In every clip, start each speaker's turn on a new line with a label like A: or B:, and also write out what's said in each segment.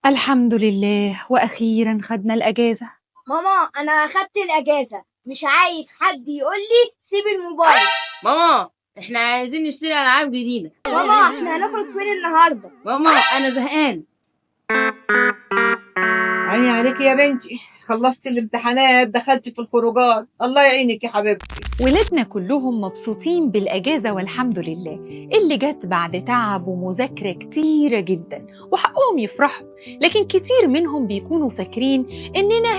A: الحمد لله، وأخيرا خدنا الأجازة.
B: ماما أنا أخدت الأجازة، مش عايز حد يقول لي سيب الموبايل.
C: ماما احنا عايزين نشتري ألعاب جديدة.
B: ماما احنا هنخرج فين النهاردة؟
C: ماما أنا زهقان.
D: عيني عليك يا بنتي، خلصتي الامتحانات دخلتي في الخروجات، الله يعينك يا حبيبتي.
A: ولادنا كلهم مبسوطين بالأجازة والحمد لله، اللي جت بعد تعب ومذاكرة كتيرة جدا، وحقهم يفرحوا. لكن كتير منهم بيكونوا فاكرين إننا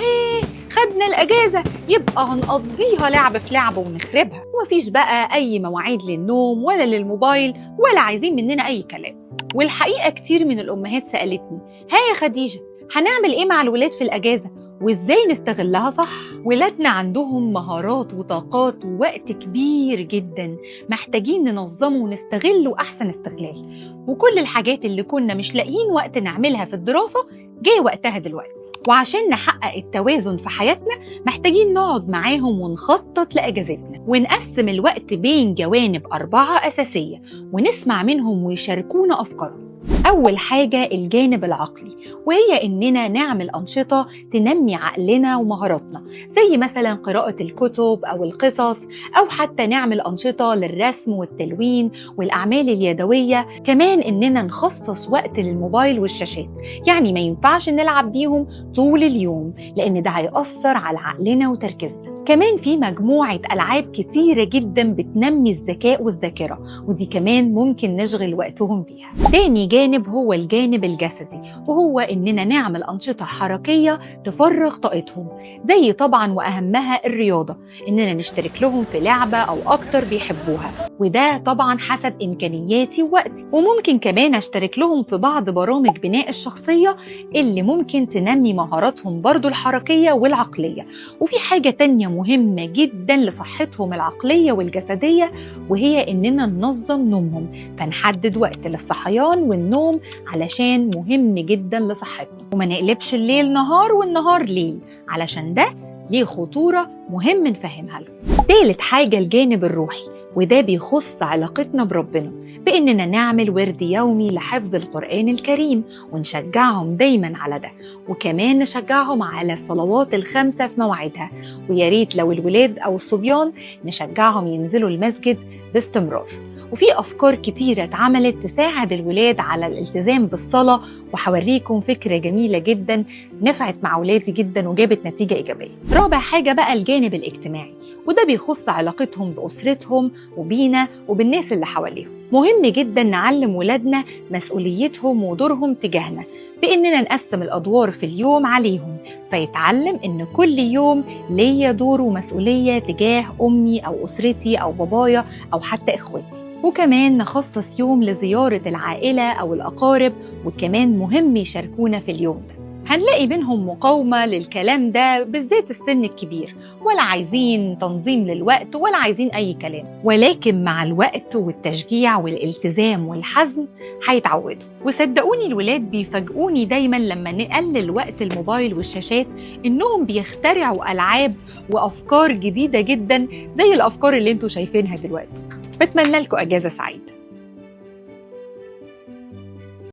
A: خدنا الأجازة يبقى هنقضيها لعب في لعب ونخربها، ومفيش بقى أي مواعيد للنوم ولا للموبايل ولا عايزين مننا أي كلام. والحقيقة كتير من الأمهات سألتني: ها يا خديجة، هنعمل إيه مع الولاد في الأجازة؟ وإزاي نستغلها صح؟ ولادنا عندهم مهارات وطاقات ووقت كبير جدا محتاجين ننظمه ونستغله أحسن استغلال، وكل الحاجات اللي كنا مش لاقيين وقت نعملها في الدراسة جاي وقتها دلوقتي. وعشان نحقق التوازن في حياتنا محتاجين نقعد معاهم ونخطط لأجازتنا، ونقسم الوقت بين جوانب 4 أساسية ونسمع منهم ويشاركونا أفكارهم. أول حاجة الجانب العقلي، وهي إننا نعمل أنشطة تنمي عقلنا ومهاراتنا، زي مثلا قراءة الكتب أو القصص، أو حتى نعمل أنشطة للرسم والتلوين والأعمال اليدوية. كمان إننا نخصص وقت للموبايل والشاشات، يعني ما ينفعش نلعب بيهم طول اليوم لأن ده هيأثر على عقلنا وتركيزنا. كمان في مجموعة ألعاب كتيرة جدا بتنمي الذكاء والذاكرة، ودي كمان ممكن نشغل وقتهم بيها. تاني جانب هو الجانب الجسدي، وهو إننا نعمل أنشطة حركية تفرغ طاقتهم، زي طبعا وأهمها الرياضة، إننا نشترك لهم في لعبة أو أكتر بيحبوها، وده طبعا حسب إمكانياتي ووقتي. وممكن كمان أشترك لهم في بعض برامج بناء الشخصية اللي ممكن تنمي مهاراتهم برضو الحركية والعقلية. وفي حاجة تانية مهمة جدا لصحتهم العقلية والجسدية، وهي إننا ننظم نومهم، فنحدد وقت للصحيان والنوم علشان مهم جدا لصحتنا، وما نقلبش الليل نهار والنهار ليل، علشان ده ليه خطورة مهم نفهمها لهم. تالت حاجة الجانب الروحي، وده بيخص علاقتنا بربنا، بإننا نعمل ورد يومي لحفظ القرآن الكريم ونشجعهم دايما على ده، وكمان نشجعهم على الصلوات ال5 في مواعيدها، وياريت لو الولاد أو الصبيان نشجعهم ينزلوا المسجد باستمرار. وفي أفكار كتيرة اتعملت تساعد الولاد على الالتزام بالصلاة، وحوريكم فكرة جميلة جدا نفعت مع ولادي جدا وجابت نتيجة إيجابية. رابع حاجة بقى الجانب الاجتماعي، وده بيخص علاقتهم بأسرتهم وبينا وبالناس اللي حواليهم. مهم جدا نعلم ولادنا مسؤوليتهم ودورهم تجاهنا، بإننا نقسم الأدوار في اليوم عليهم، فيتعلم إن كل يوم ليا دور ومسؤولية تجاه أمي أو أسرتي أو بابايا أو حتى إخواتي. وكمان نخصص يوم لزيارة العائلة أو الأقارب، وكمان مهم يشاركونا في اليوم ده. هنلاقي بينهم مقاومة للكلام ده، بالذات السن الكبير، ولا عايزين تنظيم للوقت ولا عايزين أي كلام، ولكن مع الوقت والتشجيع والالتزام والحزم هيتعودوا. وصدقوني الولاد بيفاجئوني دايما لما نقلل وقت الموبايل والشاشات، إنهم بيخترعوا ألعاب وأفكار جديدة جدا زي الأفكار اللي انتوا شايفينها دلوقتي. بتمنى لكم أجازة سعيدة.